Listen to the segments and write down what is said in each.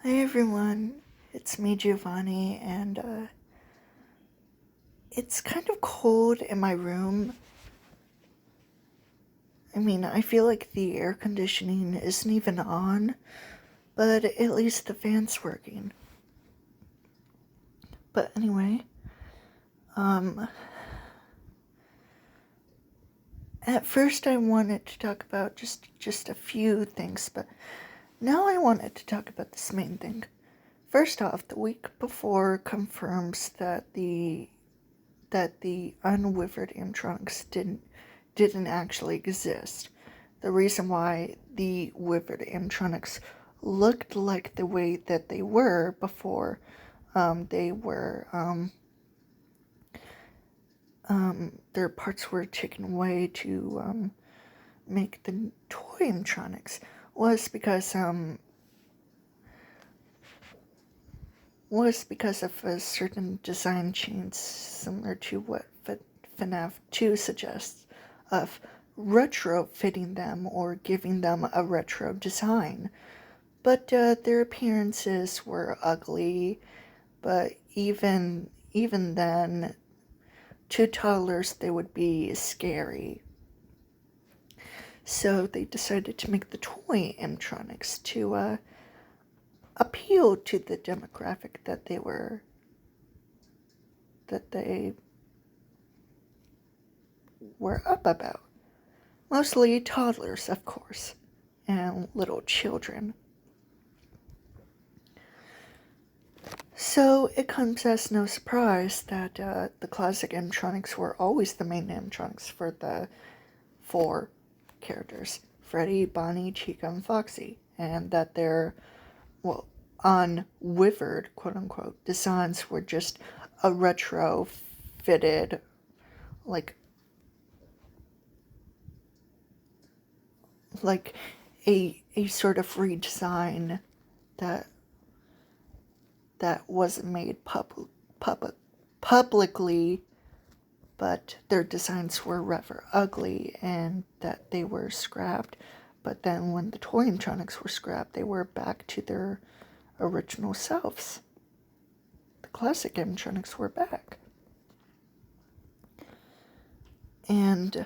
Hi everyone, it's me Giovanni, and it's kind of cold in my room. I feel like the air conditioning isn't even on, but at least the fan's working. But anyway, at first I wanted to talk about just a few things, but now I wanted to talk about this main thing. First off, the week before confirms that the unwithered animatronics didn't actually exist. The reason why the withered animatronics looked like the way that they were before their parts were taken away to make the toy animatronics was because of a certain design change similar to what FNAF 2 suggests of retrofitting them or giving them a retro design. But their appearances were ugly, but even then, to toddlers they would be scary. So they decided to make the toy animatronics to appeal to the demographic that they were up about. Mostly toddlers, of course, and little children. So it comes as no surprise that the classic animatronics were always the main animatronics for the 4 characters: Freddy, Bonnie, Chica, and Foxy, and that their, unwithered, quote-unquote, designs were just a retro-fitted, like a sort of redesign that wasn't made publicly, but their designs were rather ugly and that they were scrapped. But then when the toy animatronics were scrapped, they were back to their original selves. The classic animatronics were back. And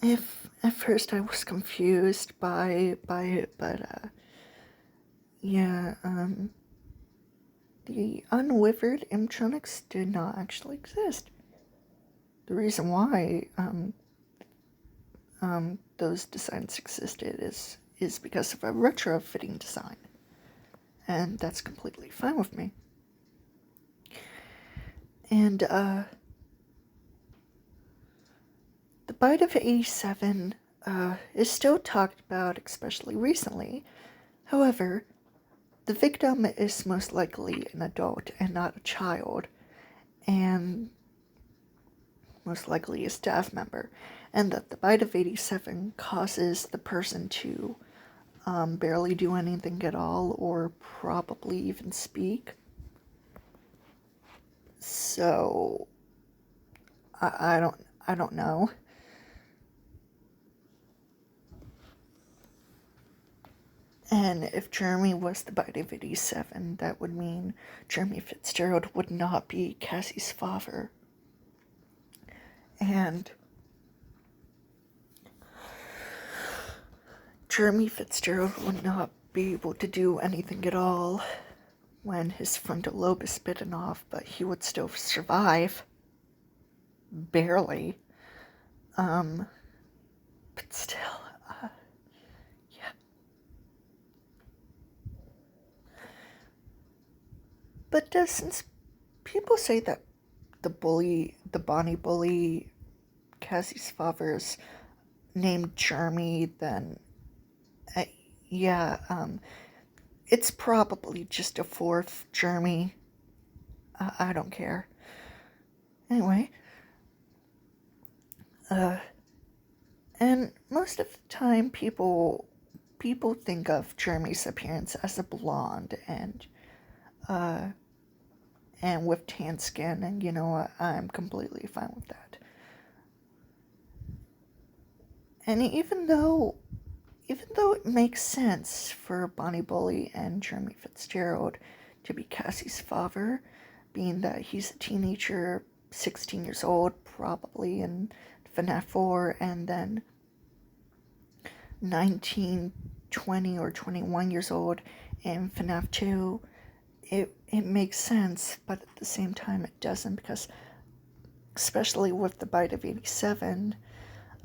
if at first I was confused by it, but the unwithered animatronics did not actually exist. The reason why those designs existed is because of a retrofitting design, and that's completely fine with me. And the Bite of 87 is still talked about, especially recently. However, the victim is most likely an adult and not a child, and most likely a staff member, and that the Bite of 87 causes the person to barely do anything at all, or probably even speak. So I don't know. And if Jeremy was the Bite of 87, that would mean Jeremy Fitzgerald would not be Cassie's father. And Jeremy Fitzgerald would not be able to do anything at all when his frontal lobe is bitten off, but he would still survive. Barely. But still, yeah. But since people say that the Bonnie bully, Cassie's father's named Jeremy, then it's probably just a 4th Jeremy. I don't care. Anyway, and most of the time people think of Jeremy's appearance as a blonde and with tan skin, and you know what, I'm completely fine with that. And even though even though it makes sense for Bonnie Bully and Jeremy Fitzgerald to be Cassie's father, being that he's a teenager, 16 years old, probably in FNAF 4, and then 19, 20, or 21 years old in FNAF 2, it makes sense, but at the same time it doesn't, because especially with the Bite of 87,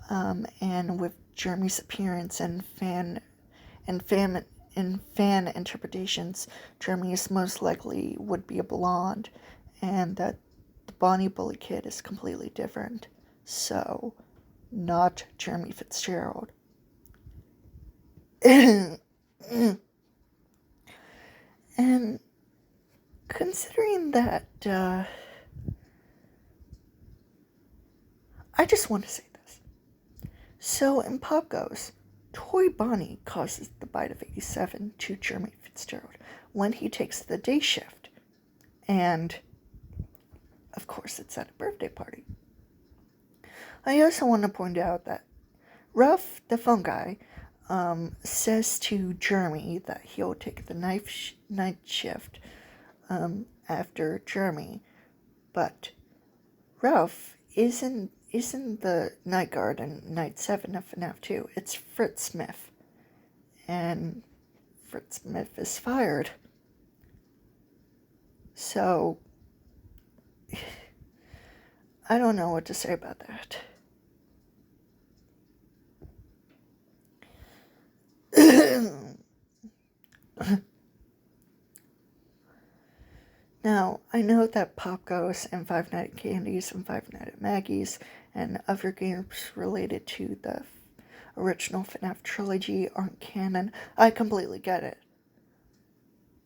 and with Jeremy's appearance and fan interpretations, Jeremy is most likely would be a blonde, and that the Bonnie Bully kid is completely different. So, not Jeremy Fitzgerald. And considering that, I just want to say this. So in Pop Goes, Toy Bonnie causes the Bite of 87 to Jeremy Fitzgerald when he takes the day shift. And, of course, it's at a birthday party. I also want to point out that Ruff, the phone guy, says to Jeremy that he'll take the night shift after Jeremy, but Ralph isn't the night guard in Night 7 of FNAF 2. It's Fritz Smith, and Fritz Smith is fired. So, I don't know what to say about that. Now, I know that Pop Goes and Five Nights at Candy's and Five Nights at Maggie's and other games related to the original FNAF trilogy aren't canon. I completely get it.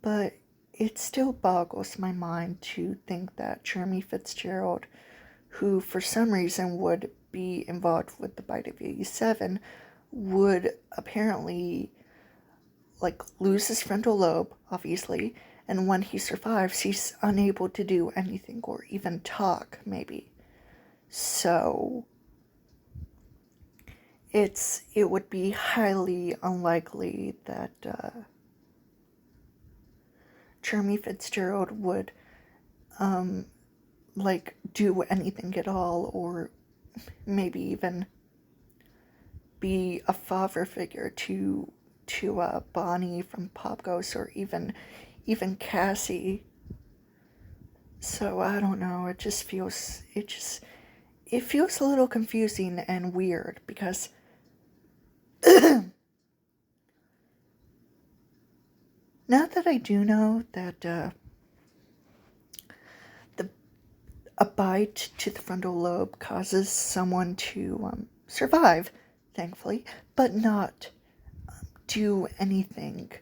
But it still boggles my mind to think that Jeremy Fitzgerald, who for some reason would be involved with the Bite of 87, would apparently lose his frontal lobe, obviously, and when he survives, he's unable to do anything or even talk, maybe. So, it would be highly unlikely that Jeremy Fitzgerald would, do anything at all, or maybe even be a father figure to Bonnie from Pop Goes, or even Cassie. So I don't know, it feels a little confusing and weird, because now that I do know that a bite to the frontal lobe causes someone to survive, thankfully, but not do anything.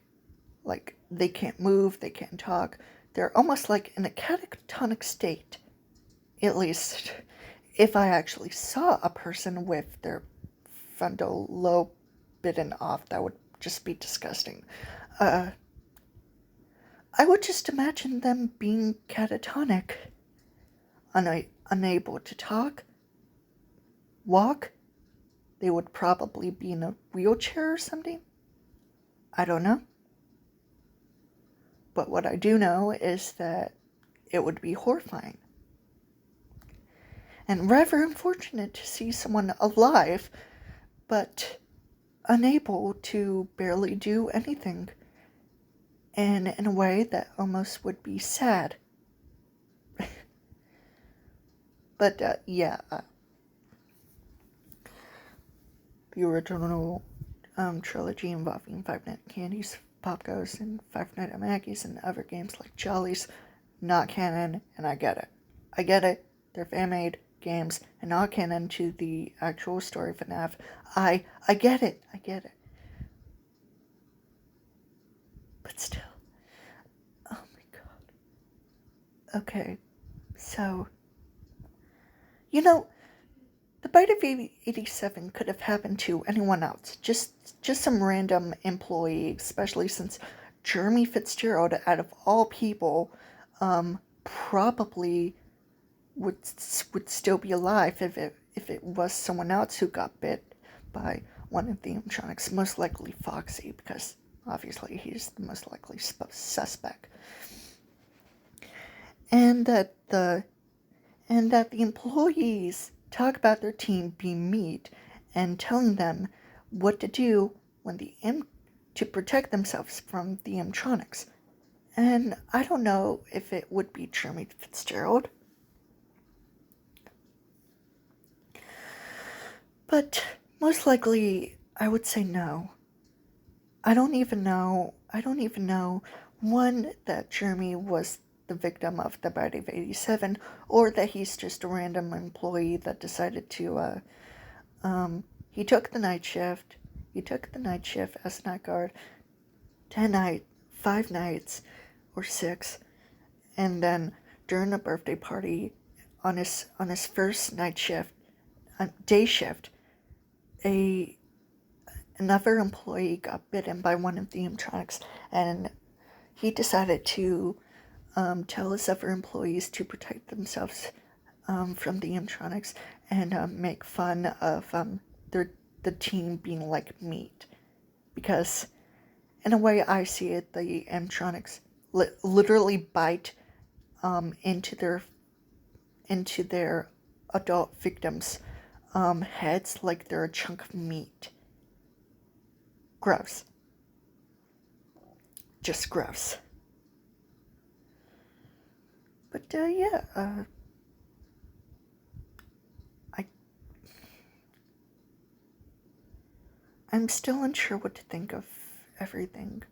Like, they can't move, they can't talk. They're almost like in a catatonic state. At least, if I actually saw a person with their frontal lobe bitten off, that would just be disgusting. I would just imagine them being catatonic, unable to talk, walk. They would probably be in a wheelchair or something. I don't know. But what I do know is that it would be horrifying. And rather unfortunate to see someone alive, but unable to barely do anything. And in a way that almost would be sad. But, the original trilogy involving Five Nights at Candy's, Pop Goes, and Five Nights at Maggie's, and other games like Jolly's, not canon, and I get it. They're fan-made games and not canon to the actual story of FNAF. I get it. But still. Oh my god. Okay, so, the Bite of 87 could have happened to anyone else. Just some random employee, especially since Jeremy Fitzgerald, out of all people, probably would still be alive if it was someone else who got bit by one of the animatronics, most likely Foxy, because obviously he's the most likely suspect. And that the employees talk about their team being meat and telling them what to do when to protect themselves from the animatronics. And I don't know if it would be Jeremy Fitzgerald, but most likely I would say no. I don't even know, one, that Jeremy was the victim of the Bite of 87, or that he's just a random employee that decided to, he took the night shift as night guard, 5 nights, or 6, and then during a birthday party, on his first night shift, day shift, another employee got bitten by one of the animatronics, and he decided to tell his other employees to protect themselves from the animatronics and make fun of the team being like meat. Because, in a way I see it, the animatronics literally bite into their adult victims' heads like they're a chunk of meat. Gross. Just gross. But yeah, I'm still unsure what to think of everything,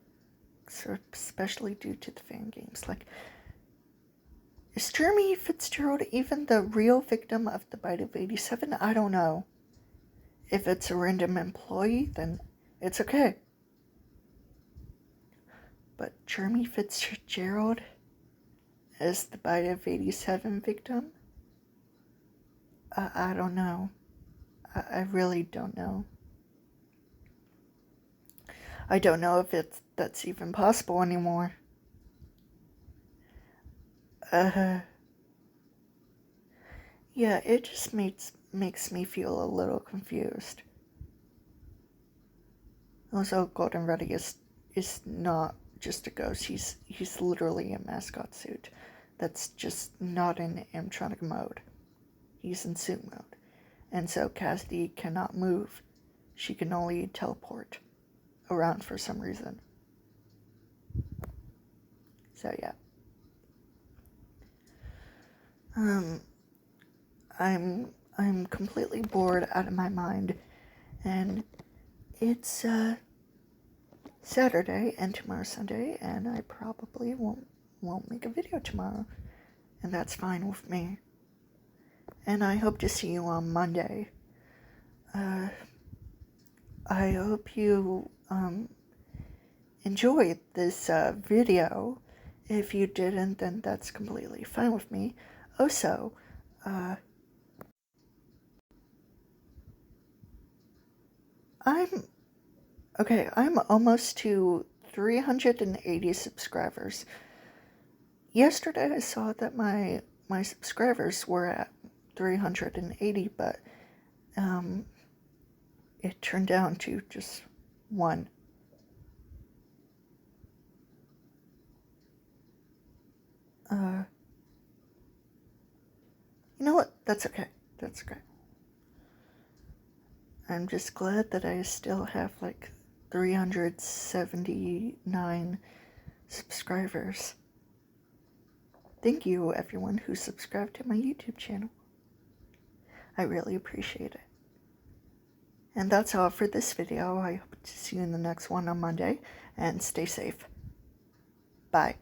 so especially due to the fan games. Like, is Jeremy Fitzgerald even the real victim of the Bite of 87? I don't know. If it's a random employee, then it's okay. But Jeremy Fitzgerald as the Bite of 87 victim? I don't know. I really don't know. I don't know if that's even possible anymore. Yeah, it just makes me feel a little confused. Also, Golden Reddy is not just a ghost. He's literally a mascot suit that's just not in animatronic mode. He's in suit mode. And so Cassidy cannot move. She can only teleport around for some reason. So yeah. I'm completely bored out of my mind, and it's Saturday and tomorrow's Sunday, and I probably won't make a video tomorrow, and that's fine with me. And I hope to see you on Monday. I hope you enjoyed this video. If you didn't, then that's completely fine with me. Also, I'm almost to 380 subscribers. Yesterday I saw that my subscribers were at 380, but it turned down to just 1. You know what? That's okay. I'm just glad that I still have like 379 subscribers. Thank you, everyone who subscribed to my YouTube channel. I really appreciate it. And that's all for this video. I hope to see you in the next one on Monday, and stay safe. Bye.